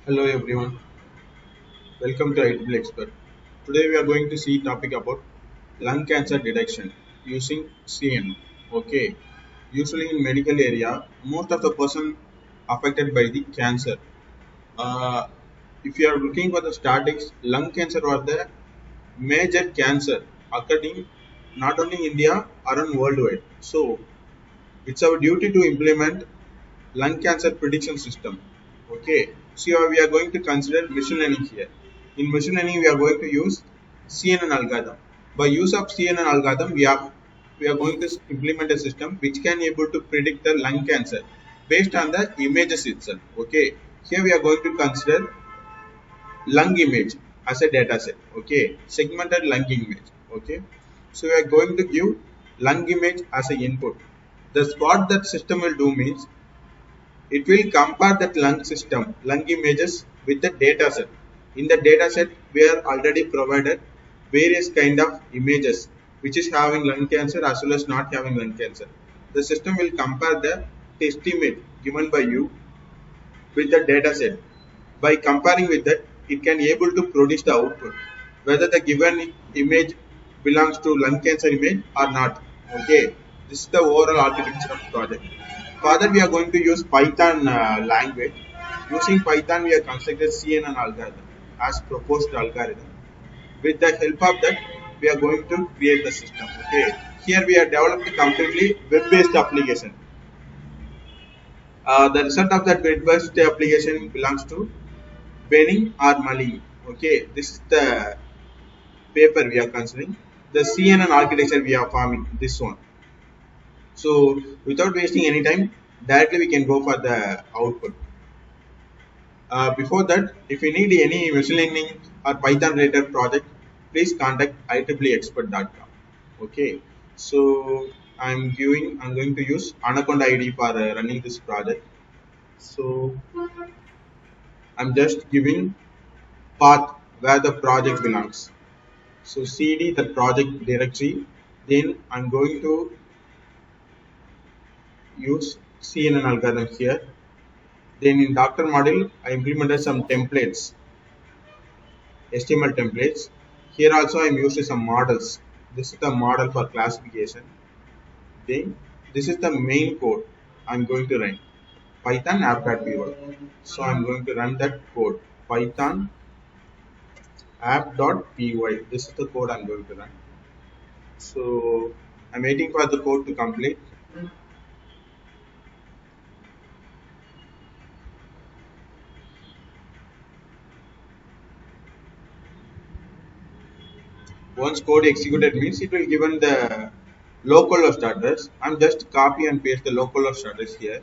Hello everyone, welcome to Ieee Expert. Today we are going to see topic about lung cancer detection using CN. Okay, usually in medical area, most of the person affected by the cancer. Uh, if you are looking for the statistics, lung cancer are the major cancer occurring not only in India, around worldwide. So it's our duty to implement lung cancer prediction system. Okay, so we are going to consider machine learning here. In machine learning, we are going to use CNN algorithm. By use of CNN algorithm, we are going to implement a system which can able to predict the lung cancer based on the images itself. Okay, here we are going to consider lung image as a data set. Okay, segmented lung image. Okay, so we are going to give lung image as an input. That's what that system will do means it will compare that lung images with the data set. In the data set, we are already provided various kind of images which is having lung cancer as well as not having lung cancer. The system will compare the test image given by you with the data set. By comparing with that, it can able to produce the output whether the given image belongs to lung cancer image or not. Okay, this is the overall architecture of project. Further, we are going to use Python language. Using Python, we have constructed CNN algorithm as proposed algorithm. With the help of that, we are going to create the system. Okay, here we have developed a completely web-based application. The result of that web-based application belongs to Benning or Mali. Okay, this is the paper we are considering. The CNN architecture we are forming this one. So without wasting any time, directly we can go for the output. Before that, if you need any machine learning or Python related project, please contact ieexpert.com. Okay, so I'm going to use Anaconda ID for running this project. So I'm just giving path where the project belongs. So cd the project directory. Then I'm going to use CNN algorithm here. Then in Doctor module, I implemented some templates, HTML templates. Here also I am using some models. This is the model for classification. Then this is the main code I'm going to run. Python app.py. So I'm going to run that code. Python app.py. This is the code I'm going to run. So I'm waiting for the code to complete. Once code executed means it will given the localhost address. I'm just copy and paste the localhost address here.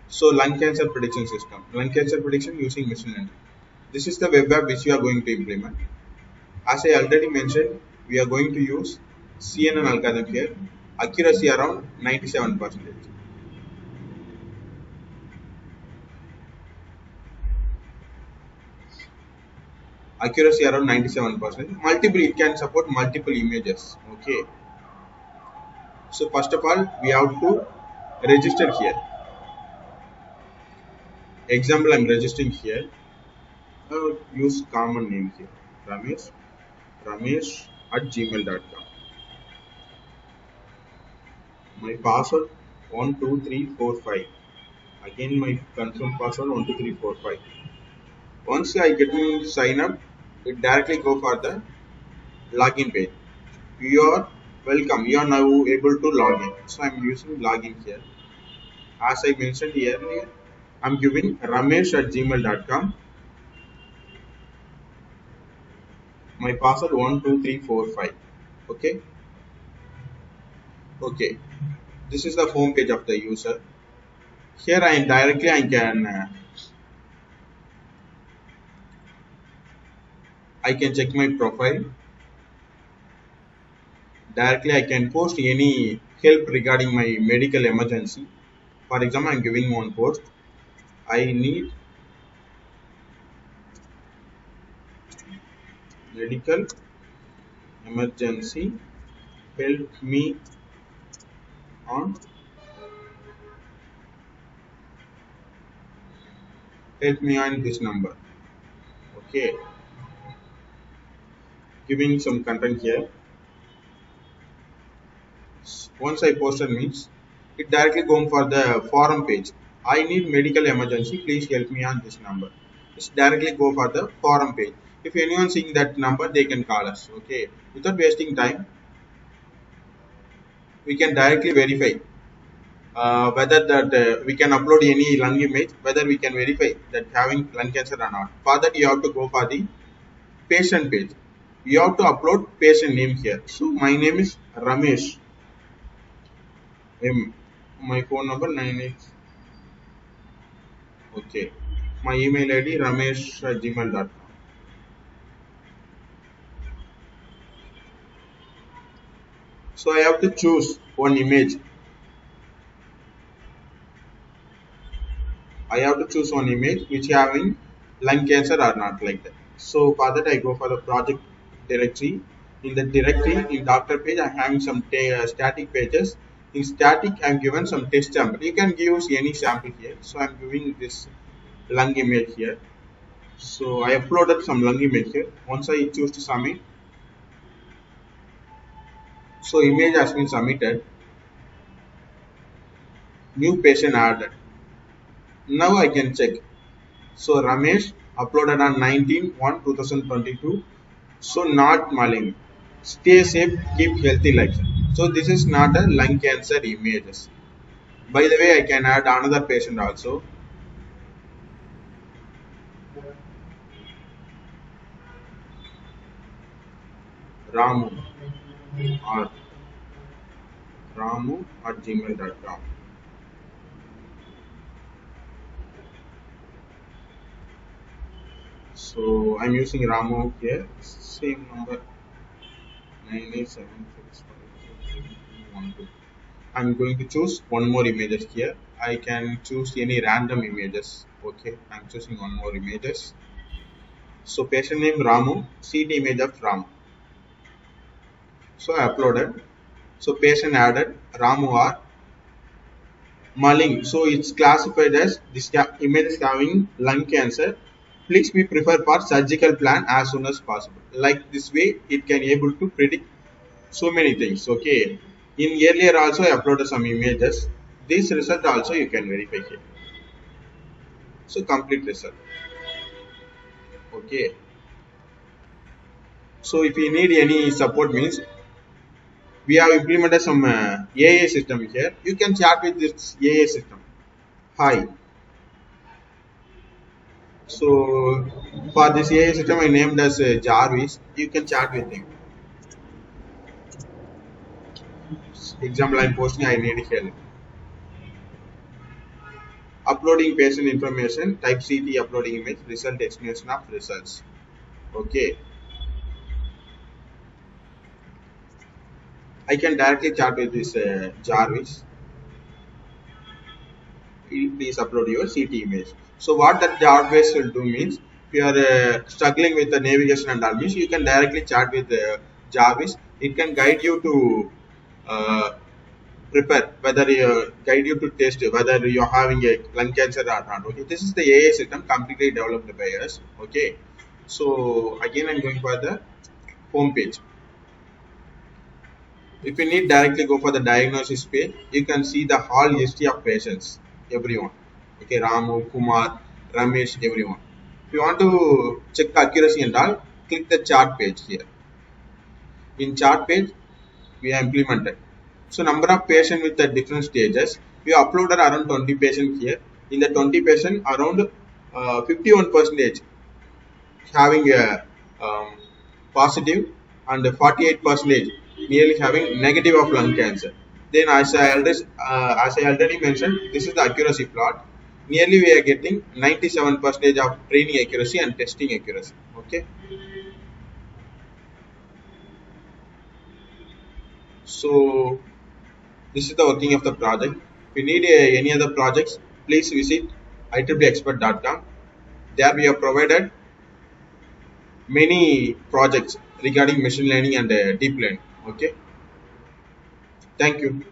So lung cancer prediction system, lung cancer prediction using machine learning. This is the web app which we are going to implement. As I already mentioned, we are going to use CNN algorithm here. Accuracy around 97%. Accuracy around 97%. Multiple, it can support multiple images. Okay. So first of all, we have to register here. Example, I'm registering here. Use common name here. Ramesh. Ramesh at gmail.com. My password 12345. Again, my confirm password 12345. Once I get to sign up, it directly go for the login page. You are welcome. You are now able to log in. So I'm using login here. As I mentioned earlier, I'm giving ramesh at gmail.com. My password 12345. Okay. Okay. This is the home page of the user. Here I can check my profile. Directly I can post any help regarding my medical emergency. For example, I'm giving one post. I need medical emergency. Help me on help me on this number. Okay, giving some content here. Once I posted means it directly going for the forum page. I need medical emergency. Please help me on this number. It's directly go for the forum page. If anyone seeing that number, they can call us. Okay, without wasting time, we can directly verify whether that we can upload any lung image, whether we can verify that having lung cancer or not. For that, you have to go for the patient page. You have to upload patient name here. So my name is Ramesh. My phone number 98. Okay. My email ID ramesh@gmail.com. So I have to choose one image. I have to choose one image which having lung cancer or not like that. So for that I go for the project directory. In the directory in doctor page I having some static pages. In static I'm given some test sample. You can use any sample here. So I'm giving this lung image here. So I uploaded some lung image here. Once I choose to submit, so image has been submitted. New patient added. Now I can check. So Ramesh uploaded on 19/1/2022. So not malign. Stay safe, keep healthy life. So this is not a lung cancer images. By the way, I can add another patient also. Ramu or Ramu@gmail.com. So I'm using Ramu here. Same number 98765. I'm going to choose one more images here. I can choose any random images. Okay, I'm choosing one more images. So patient name Ramu, CT image of Ramu. So I uploaded. So patient added Ramu or Maling. So it's classified as this image is having lung cancer. Please be preferred for surgical plan as soon as possible. Like this way, it can able to predict so many things. Okay. In earlier also I uploaded some images. This result also you can verify here. So complete result. Okay. So if you need any support means we have implemented some AI system here. You can chat with this AI system. Hi. So for this AI system, I named as Jarvis. You can chat with him. Example, I'm posting. I need help. Uploading patient information. Type CT. Uploading image. Result explanation of results. Okay. I can directly chat with this Jarvis. Please upload your CT image. So what that Jarvis will do means, if you are struggling with the navigation and all means, you can directly chat with Jarvis. It can guide you to prepare whether guide you to test whether you're having a lung cancer or not. Okay, this is the AI system completely developed by us. Okay, so again I'm going for the home page. If you need directly go for the diagnosis page, you can see the whole history of patients, everyone. Okay, Ramu, Kumar, Ramesh, everyone. If you want to check the accuracy and all, click the chart page here. In chart page, we have implemented. So number of patients with the different stages, we uploaded around 20 patients here. In the 20 patients, around 51 percentage having a positive and 48 percentage nearly having negative of lung cancer. Then as I already mentioned, this is the accuracy plot. Nearly we are getting 97 percentage of training accuracy and testing accuracy. Okay. So this is the working of the project. If you need any other projects, please visit ieexpert.com. There we have provided many projects regarding machine learning and deep learning. Okay. Thank you.